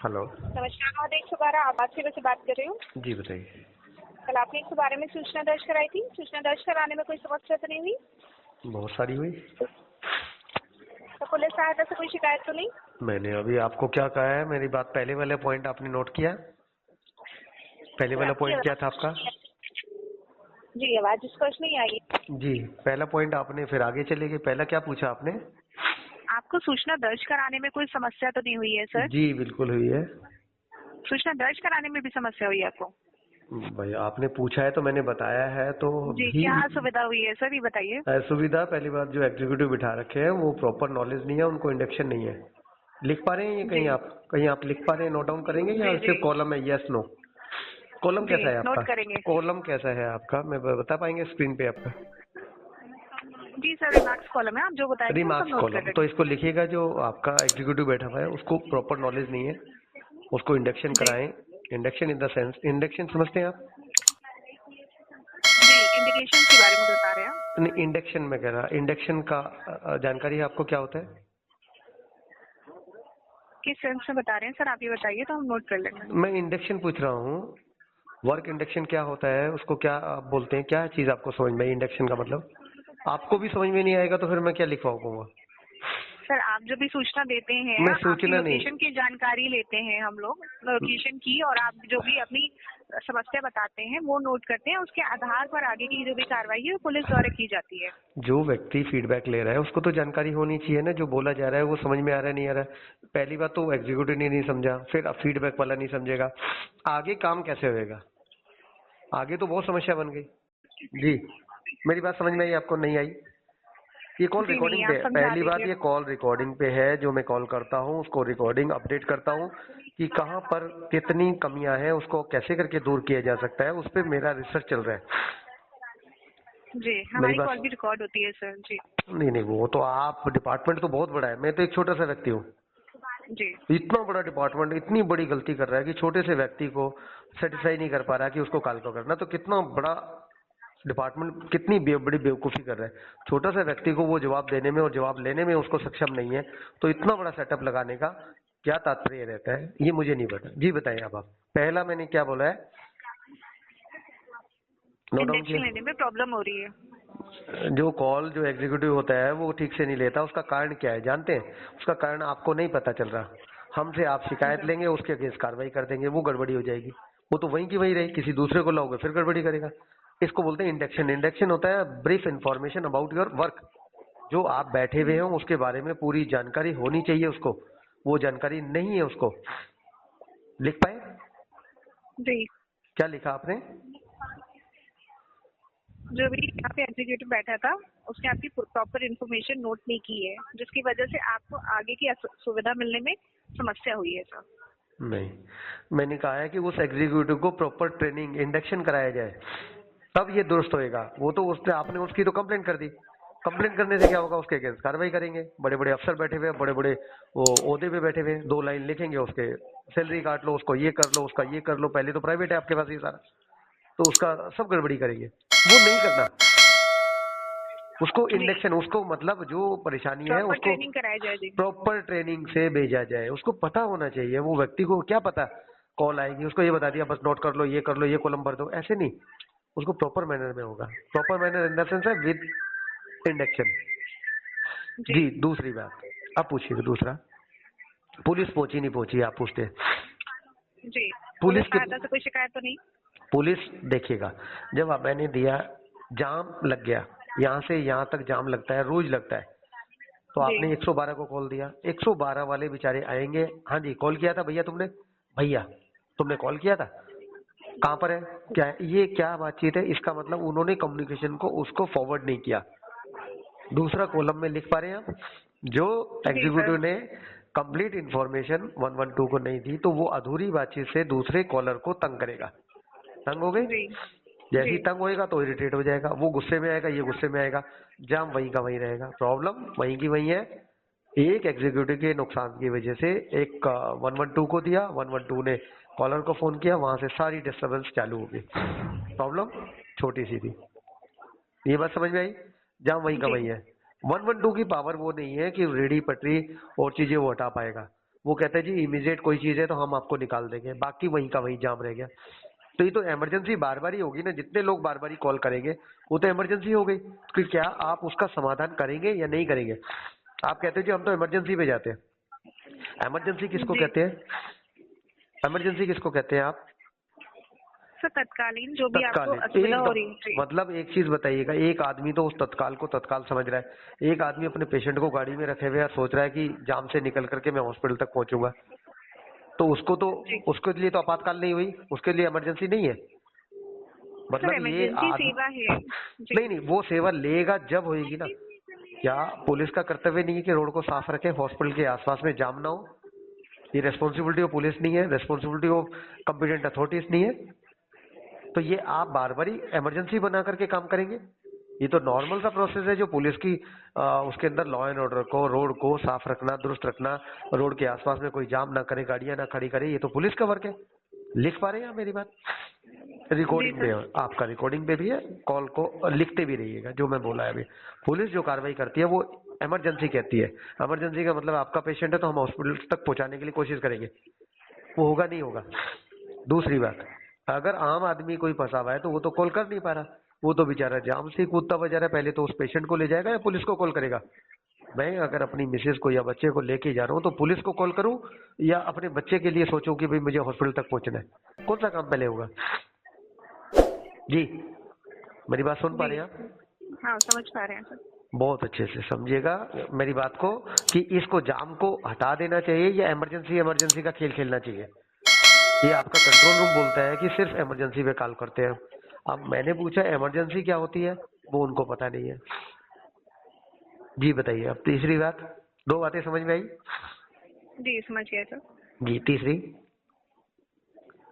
Hello. नमस्कार महोदय, 112 आवाज सेवा से बात कर रही हूँ। जी बताइए। कल आपने 112 में सूचना दर्ज कराई थी। सूचना दर्ज कराने में कोई समस्या तो नहीं हुई? बहुत सारी हुई। तो पुलिस सहायता से कोई शिकायत तो नहीं? मैंने अभी आपको क्या कहा है, मेरी बात पहले वाले पॉइंट आपने नोट किया? पहले सर, वाला आपकी पॉइंट क्या था आवाज आपका? जी आवाज स्पष्ट नहीं आई। जी, पहला पॉइंट आपने फिर आगे चले गए। पहला क्या पूछा आपने? आपको सूचना दर्ज कराने में कोई समस्या तो नहीं हुई है सर? जी बिल्कुल हुई है। सूचना दर्ज कराने में भी समस्या हुई है आपको? भाई आपने पूछा है तो मैंने बताया है तो जी, भी। क्या असुविधा हुई है सर, ये बताइए। सुविधा पहली बात, जो एग्जीक्यूटिव बिठा रखे हैं वो प्रॉपर नॉलेज नहीं है, उनको इंडक्शन नहीं है। लिख पा रहे हैं ये? जी कहीं आप लिख पा रहे हैं? नोट डाउन करेंगे या जी जी सिर्फ कॉलम है यस नो? कॉलम जी कैसा है आपका? नोट करेंगे। कॉलम कैसा है आपका, मैं बता पाएंगे स्क्रीन पे आपका? जी सर, रिमार्क्स कॉलम है, आप जो बताएंगे वो सब रिमार्क्स नोट कर कॉलम, तो लेंगे। इसको लिखिएगा। जो आपका एग्जीक्यूटिव बैठा हुआ है उसको प्रॉपर नॉलेज नहीं है, उसको इंडक्शन जी कराएं। Induction in the sense, induction समझते हैं आप? जी, इंडिकेशन के बारे में बता रहे हैं आप? नहीं, इंडक्शन में कह रहा, इंडक्शन का जानकारी है आपको क्या होता है? किस सेंस में बता रहे हैं सर, आप ये बताइए तो हम नोट कर लेंगे। मैं इंडक्शन पूछ रहा हूँ। वर्क इंडक्शन क्या होता है, उसको क्या आप बोलते हैं? क्या चीज आपको समझ में? इंडक्शन का मतलब आपको भी समझ में नहीं आएगा तो फिर मैं क्या लिखवा पाऊंगा? सर, आप जो भी सूचना देते हैं, मैं आपकी सूचना नहीं। लोकेशन की जानकारी लेते हैं हम लोग, लोकेशन की, और आप जो भी अपनी समस्या बताते हैं वो नोट करते हैं। उसके आधार पर आगे की जो भी कार्रवाई है वो पुलिस द्वारा की जाती है। जो व्यक्ति फीडबैक ले रहा है उसको तो जानकारी होनी चाहिए ना, जो बोला जा रहा है वो समझ में आ रहा है नहीं आ रहा है। पहली बात तो एग्जीक्यूटिव ने नहीं समझा, फिर फीडबैक वाला नहीं समझेगा, आगे काम कैसे होएगा? आगे तो बहुत समस्या बन गई। जी, मेरी बात समझ में आई आपको? नहीं आई? ये कॉल जी नहीं, रिकॉर्डिंग पे आप है। समझा पहली बात, दीजिए। ये कॉल रिकॉर्डिंग पे है। जो मैं कॉल करता हूँ उसको रिकॉर्डिंग अपडेट करता हूँ कि कहाँ पर कितनी कमियां हैं, उसको कैसे करके दूर किया जा सकता है, उस पर मेरा रिसर्च चल रहा है। जी, मेरी हमारी बात, कॉल भी रिकॉर्ड होती है सर। जी नहीं नहीं, वो तो आप डिपार्टमेंट तो बहुत बड़ा है, मैं तो एक छोटा सा व्यक्ति हूँ। जी इतना बड़ा डिपार्टमेंट इतनी बड़ी गलती कर रहा है कि छोटे से व्यक्ति को सेटिस्फाई नहीं कर पा रहा कि उसको कॉल पकड़ना, तो कितना बड़ा डिपार्टमेंट कितनी बड़ी बेवकूफ़ी कर रहा है। छोटा सा व्यक्ति को वो जवाब देने में और जवाब लेने में उसको सक्षम नहीं है, तो इतना बड़ा सेटअप लगाने का क्या तात्पर्य रहता है, ये मुझे नहीं पता। जी बताइए अब आप। पहला मैंने क्या बोला है, नोट डाउन इंडेक्शन किया? लेने में प्रॉब्लम हो रही है। जो कॉल जो एग्जीक्यूटिव होता है वो ठीक से नहीं लेता, उसका कारण क्या है जानते हैं? उसका कारण आपको नहीं पता चल रहा। हमसे आप शिकायत जी लेंगे, उसके अगेंस्ट कार्रवाई कर देंगे, वो गड़बड़ी हो जाएगी। वो तो वहीं की वहीं रही, किसी दूसरे को लाओगे फिर गड़बड़ी करेगा। इसको बोलते हैं इंडक्शन। इंडक्शन होता है brief information about your work. जो आप बैठे हुए हो उसके बारे में पूरी जानकारी होनी चाहिए उसको, वो जानकारी नहीं है उसको। लिख पाए? जी, क्या लिखा आपने? जो भी यहाँ पे एग्जीक्यूटिव बैठा था उसने आपकी प्रॉपर इन्फॉर्मेशन नोट नहीं की है, जिसकी वजह से आपको आगे की सुविधा मिलने में समस्या हुई है सर। नहीं, मैंने कहा है कि उस एग्जीक्यूटिव को प्रॉपर ट्रेनिंग इंडक्शन कराया जाए, तब ये दुरुस्त होएगा। वो तो उसने, आपने उसकी तो कंप्लेंट कर दी। कंप्लेंट करने से क्या होगा? उसके अगेंस्ट कार्रवाई करेंगे। बड़े बड़े अफसर बैठे हुए, बड़े बड़े वो ओहदे पे बैठे हुए, 2 लाइन लिखेंगे उसके, सैलरी काट लो, उसको ये कर लो, उसका ये कर लो। पहले तो प्राइवेट है आपके पास ये सारा, तो उसका सब गड़बड़ी करेंगे। वो नहीं करना। उसको जी, इंडक्शन, उसको मतलब जो परेशानी है प्रॉपर उसको ट्रेनिंग कराई जाए। जी प्रॉपर ट्रेनिंग से भेजा जाए। उसको पता होना चाहिए। वो व्यक्ति को क्या पता कॉल आएगी, उसको ये बता दिया बस नोट कर लो, ये कर लो, ये कॉलम भर दो, ऐसे नहीं। उसको प्रॉपर मैनर में होगा। Proper manner in the sense है विद इंडक्शन। जी जी, दूसरी बात अब पूछिए। दूसरा, पुलिस पहुंची नहीं पहुंची आप पूछते हैं। जी, पुलिस पुलिस के, सहायता से कोई शिकायत तो नहीं? पुलिस देखिएगा, जब मैंने दिया, जाम लग गया, यहाँ से यहाँ तक जाम लगता है, रोज लगता है, तो जी आपने 112 को कॉल दिया। 112 वाले बेचारे आएंगे, हाँ जी कॉल किया था भैया तुमने, भैया तुमने कॉल किया था, कहाँ पर है, क्या है, ये क्या बातचीत है? इसका मतलब उन्होंने कम्युनिकेशन को उसको फॉरवर्ड नहीं किया। दूसरा कॉलम में लिख पा रहे हैं आप? जो जी सर। एग्जीक्यूटिव ने कंप्लीट इंफॉर्मेशन 112 को नहीं दी, तो वो अधूरी बातचीत से दूसरे कॉलर को तंग करेगा। तंग हो गए? जी जैसे जी ही तंग होएगा तो इरिटेट हो जाएगा, वो गुस्से में आएगा, ये गुस्से में आएगा, जाम वहीं का वहीं रहेगा, प्रॉब्लम वहीं की वहीं है। एक एग्जीक्यूटिव के नुकसान की वजह से एक 112 को दिया, 112 ने कॉलर को फोन किया, वहां से सारी डिस्टर्बेंस चालू हो गई। प्रॉब्लम छोटी सी थी। ये बात समझ में आई? जहां वहीं का जी वहीं है। 112 की पावर वो नहीं है कि रेडी पटरी और चीजें वो हटा पाएगा। वो कहते हैं जी इमीडिएट कोई चीज है तो हम आपको निकाल देंगे, बाकी वहीं का वहीं जाम रह गया। तो ये तो इमरजेंसी बार बार ही होगी ना, जितने लोग बार बार ही कॉल करेंगे वो तो इमरजेंसी हो गई। तो क्या आप उसका समाधान करेंगे या नहीं करेंगे? आप कहते हैं जी हम तो इमरजेंसी पे जाते हैं। इमरजेंसी किसको जी कहते हैं? इमरजेंसी किसको कहते हैं आप? सर, तत्कालीन जो भी आपको तत्कालीन असुविधा हो एकदम। रही है। जी मतलब एक चीज बताइएगा, एक आदमी तो उस तत्काल को तत्काल समझ रहा है, एक आदमी अपने पेशेंट को गाड़ी में रखे हुए है, सोच रहा है कि जाम से निकल करके मैं हॉस्पिटल तक पहुंचूंगा, तो उसको तो जी उसके लिए तो आपातकाल नहीं हुई, उसके लिए इमरजेंसी नहीं है। सर, मतलब ये इमरजेंसी सेवा है। जी नहीं नहीं, वो सेवा लेगा जब होएगी ना। क्या पुलिस का कर्तव्य नहीं है कि रोड को साफ रखे, हॉस्पिटल के आसपास में जाम ना हो? ये रेस्पॉन्सिबिलिटी ऑफ पुलिस नहीं है, रेस्पॉन्सिबिलिटी ऑफ कॉम्पिटेंट अथॉरिटीज नहीं है? तो ये आप बार बार ही इमरजेंसी बना करके काम करेंगे? ये तो नॉर्मल सा प्रोसेस है जो पुलिस की उसके अंदर लॉ एंड ऑर्डर को, रोड को साफ रखना, दुरुस्त रखना, रोड के आसपास में कोई जाम ना करे, गाड़ियां ना खड़ी करे, ये तो पुलिस का वर्क है। लिख पा रहे हैं आप मेरी बात? जी रिकॉर्डिंग पे सर। है, आपका रिकॉर्डिंग पे भी है, कॉल को लिखते भी रहिएगा जो मैं बोला है अभी। पुलिस जो कार्रवाई करती है वो इमरजेंसी कहती है। इमरजेंसी का मतलब आपका पेशेंट है तो हम हॉस्पिटल तक पहुंचाने के लिए कोशिश करेंगे, वो होगा नहीं होगा। दूसरी बात, अगर आम आदमी कोई फंसा हुआ है तो वो तो कॉल कर नहीं पा रहा, वो तो बेचारा जाम से ही कूदता हुआ जा रहा है, पहले तो उस पेशेंट को ले जाएगा या पुलिस को कॉल करेगा? मैं अगर अपनी मिसेज को या बच्चे को लेके जा रहा हूँ तो पुलिस को कॉल करूँ या अपने बच्चे के लिए सोचूं कि भाई मुझे हॉस्पिटल तक पहुंचना है? कौन सा काम पहले होगा? जी, मेरी बात सुन पा जी रहे हैं आप? हाँ, समझ पा रहे हैं सर। बहुत अच्छे से समझिएगा मेरी बात को कि इसको जाम को हटा देना चाहिए या इमरजेंसी इमरजेंसी का खेल खेलना चाहिए। ये आपका कंट्रोल रूम बोलता है कि सिर्फ इमरजेंसी पे कॉल करते हैं। अब मैंने पूछा इमरजेंसी क्या होती है, वो उनको पता नहीं है। जी बताइए अब तीसरी बात। दो बातें समझ में आई? जी समझ गए सर। जी तीसरी।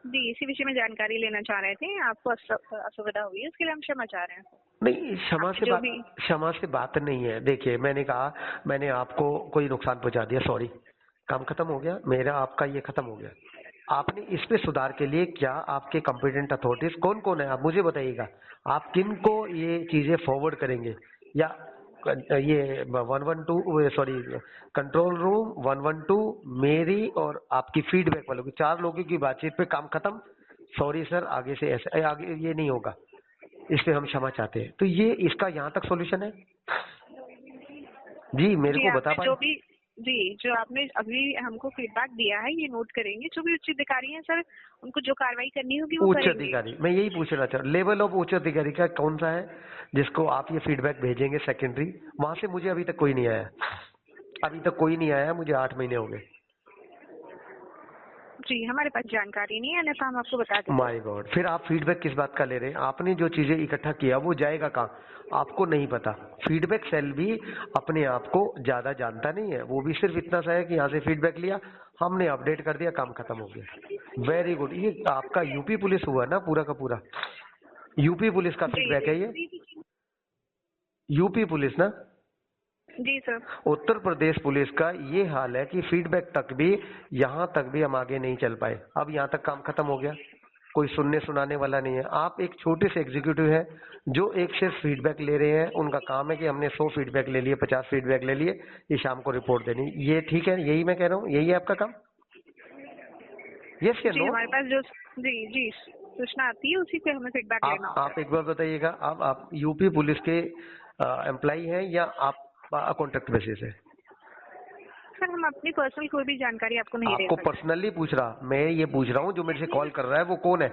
जी, इसी विषय में जानकारी लेना चाह रहे थे। आपको असुविधा हुई है, उसके लिए हम क्षमा चाह रहे हैं। नहीं आपने जो भी क्षमा से बात नहीं है। देखिए मैंने कहा मैंने आपको कोई नुकसान पहुंचा दिया, सॉरी, काम खत्म हो गया मेरा, आपका ये खत्म हो गया। आपने इस पे सुधार के लिए क्या आपके कॉम्पिटेंट अथॉरिटीज कौन कौन है आप मुझे बताइएगा। आप किन को ये चीजें फॉरवर्ड करेंगे? या ये 112 सॉरी कंट्रोल रूम 112 मेरी और आपकी फीडबैक वालों की, चार लोगों की बातचीत पे काम खत्म। सॉरी सर, आगे से ऐसे आगे ये नहीं होगा, इस पे हम क्षमा चाहते हैं। तो ये इसका यहाँ तक सॉल्यूशन है? जी मेरे जी को बता आपने पाए? जो भी जी जो आपने अभी हमको फीडबैक दिया है, ये नोट करेंगे। जो भी उच्च अधिकारी हैं सर, उनको जो कार्रवाई करनी होगी वो उच्च करेंगे। अधिकारी, मैं यही पूछना चाह रहा, लेवल ऑफ उच्च अधिकारी का कौन सा है जिसको आप ये फीडबैक भेजेंगे सेकेंडरी? वहां से मुझे अभी तक कोई नहीं आया, अभी तक कोई नहीं आया, मुझे 8 महीने हो गए। जी हमारे पास जानकारी नहीं है, अन्यथा हम आपको बता देते। माय गॉड, फिर आप फीडबैक किस बात का ले रहे हैं? आपने जो चीजें इकट्ठा किया वो जाएगा कहाँ? आपको नहीं पता। फीडबैक सेल भी अपने आप को ज्यादा जानता नहीं है, वो भी सिर्फ इतना सा है कि यहाँ से फीडबैक लिया, हमने अपडेट कर दिया, काम खत्म हो गया। Very good. ये आपका यूपी पुलिस हुआ ना पूरा का पूरा? यूपी पुलिस का जी फीडबैक जी है ये? यूपी पुलिस ना? जी सर। उत्तर प्रदेश पुलिस का ये हाल है कि फीडबैक तक भी, यहाँ तक भी हम आगे नहीं चल पाए। अब यहाँ तक काम खत्म हो गया, कोई सुनने सुनाने वाला नहीं है। आप एक छोटे से एग्जीक्यूटिव है जो एक सिर्फ फीडबैक ले रहे हैं, उनका काम है कि हमने 100 फीडबैक ले लिए, 50 फीडबैक ले लिए, ये शाम को रिपोर्ट देनी। ये ठीक है? यही मैं कह रहा हूँ, यही है आपका काम? यस या जी नो? हमारे पास जो जी सूचना आती है उसी पे हमें फीडबैक लेना होता आप एक बार बताइएगा, आप यूपी पुलिस के एम्प्लॉई हैं या आप कॉन्ट्रैक्ट बेसिस है? है। सर हम अपनी पर्सनल कोई भी जानकारी आपको नहीं दे आपको सकते। पर्सनली पूछ रहा, मैं ये पूछ रहा हूँ जो मेरे से कॉल कर रहा है वो कौन है?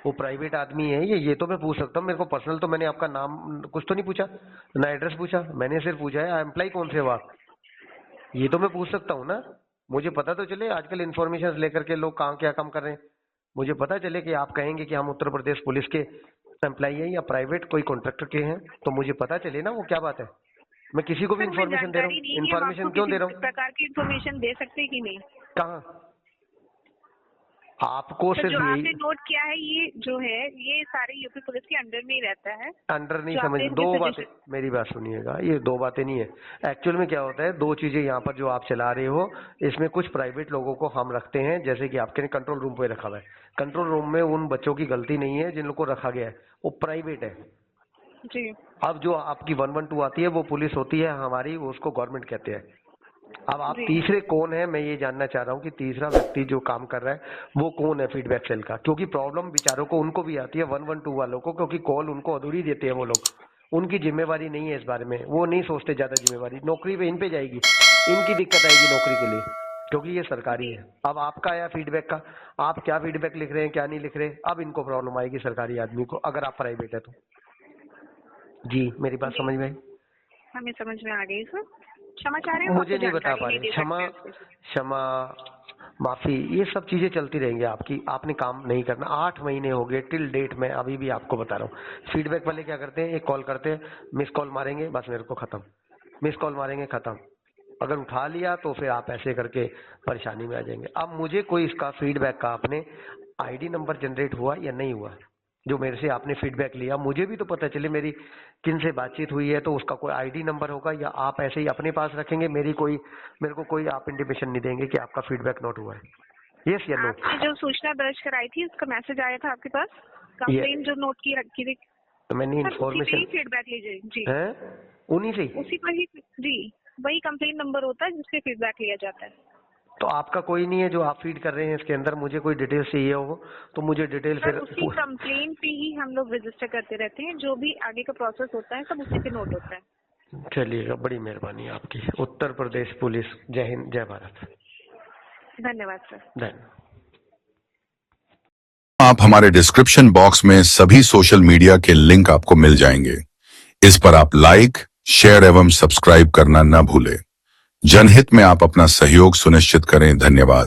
वो प्राइवेट आदमी है ये तो मैं पूछ सकता हूँ। मेरे को पर्सनल तो मैंने आपका नाम कुछ तो नहीं पूछा, ना एड्रेस पूछा, मैंने सिर्फ पूछा है एम्प्लॉय कौन से हो आप, ये तो मैं पूछ सकता हूँ ना। मुझे पता तो चले आजकल इन्फॉर्मेशन लेकर के लोग कहाँ क्या काम कर रहे हैं, मुझे पता चले कि आप कहेंगे कि हम उत्तर प्रदेश पुलिस के एम्प्लॉय हैं या प्राइवेट कोई कॉन्ट्रैक्टर के हैं, तो मुझे पता चले ना वो क्या बात है। मैं किसी को भी सर हमें इन्फॉर्मेशन दे रहा जानकारी हूँ, नहीं है, हम आपको इन्फॉर्मेशन क्यों किसी दे रहा हूँ? प्रकार की इन्फॉर्मेशन दे सकते कि नहीं। कहाँ? आपको सर जो सिर्फ यही आपने नोट किया है, ये जो है ये सारे यूपी पुलिस के अंडर में ही रहता है। अंडर नहीं जो समझ, आपने दो मुझे बातें सजेशन मेरी बात सुनिएगा, ये दो बातें नहीं है। एक्चुअल में क्या होता है, दो चीजें यहाँ पर जो आप चला रहे हो, इसमें कुछ प्राइवेट लोगों को हम रखते हैं, जैसे कि आपके कंट्रोल रूम पे रखा हुआ है। कंट्रोल रूम में उन बच्चों की गलती नहीं है जिन लोग को रखा गया है, वो प्राइवेट है। जी अब जो आपकी 112 आती है वो पुलिस होती है हमारी, वो उसको गवर्नमेंट कहते हैं। अब आप जी। तीसरे कौन है, मैं ये जानना चाह रहा हूँ कि तीसरा व्यक्ति जो काम कर रहा है वो कौन है फीडबैक सेल का, क्योंकि प्रॉब्लम बेचारों को उनको भी आती है 112 वालों को, क्योंकि कॉल उनको अधूरी देते हैं वो लोग। उनकी जिम्मेवारी नहीं है इस बारे में, वो नहीं सोचते ज्यादा जिम्मेवारी, नौकरी पे इन पे जाएगी, इनकी दिक्कत आएगी नौकरी के लिए, क्योंकि ये सरकारी जी। है। अब आपका आया फीडबैक का, आप क्या फीडबैक लिख रहे हैं क्या नहीं लिख रहे, अब इनको प्रॉब्लम आएगी सरकारी आदमी को, अगर आप प्राइवेट है तो। जी, मेरी बात जी, समझ में आई? हमें समझ में आ गई सर। क्षमा चाह रहे हैं, हम मुझे आपको नहीं बता जानकारी पा नहीं रहे, दे क्षमा सकते इसमें। क्षमा माफी, ये सब चीजें चलती रहेंगी आपकी, आपने काम नहीं करना। 8 महीने हो गए टिल डेट, मैं अभी भी आपको बता रहा हूँ। फीडबैक वाले क्या करते हैं, एक कॉल करते हैं, मिस कॉल मारेंगे, बस मेरे को खत्म, मिस कॉल मारेंगे खत्म, अगर उठा लिया तो फिर आप ऐसे करके परेशानी में आ जाएंगे। अब मुझे कोई इसका फीडबैक का आपने आईडी नंबर जनरेट हुआ या नहीं हुआ, जो मेरे से आपने फीडबैक लिया, मुझे भी तो पता चले मेरी किन से बातचीत हुई है, तो उसका कोई आईडी नंबर होगा, या आप ऐसे ही अपने पास रखेंगे, मेरे को कोई आप इंटीमेशन नहीं देंगे कि आपका फीडबैक नोट हुआ है, यस या नो? आपने जो सूचना दर्ज कराई थी उसका मैसेज आया था आपके पास, कंप्लेन जो नोट की रखी थी तो मैंने सर, उसी पे ही इन्फॉर्मेशन फीडबैक लीजिए। जी, है उन्हीं से। उसी पर ही। जी, वही कंप्लेन नंबर होता है जिससे फीडबैक लिया जाता है। तो आपका कोई नहीं है जो आप फीड कर रहे हैं इसके अंदर, मुझे कोई डिटेल चाहिए हो तो मुझे डिटेल सर फिर उसी कंप्लेन पे ही हम लोग रजिस्टर करते रहते हैं, जो भी आगे का प्रोसेस होता है सब उसी पे नोट होता है। चलिएगा, बड़ी मेहरबानी आपकी। उत्तर प्रदेश पुलिस, जय हिंद जय भारत। धन्यवाद सर। धन्यवाद। आप हमारे डिस्क्रिप्शन बॉक्स में सभी सोशल मीडिया के लिंक आपको मिल जाएंगे। इस पर आप लाइक, शेयर एवं सब्सक्राइब करना न भूलें। जनहित में आप अपना सहयोग सुनिश्चित करें। धन्यवाद।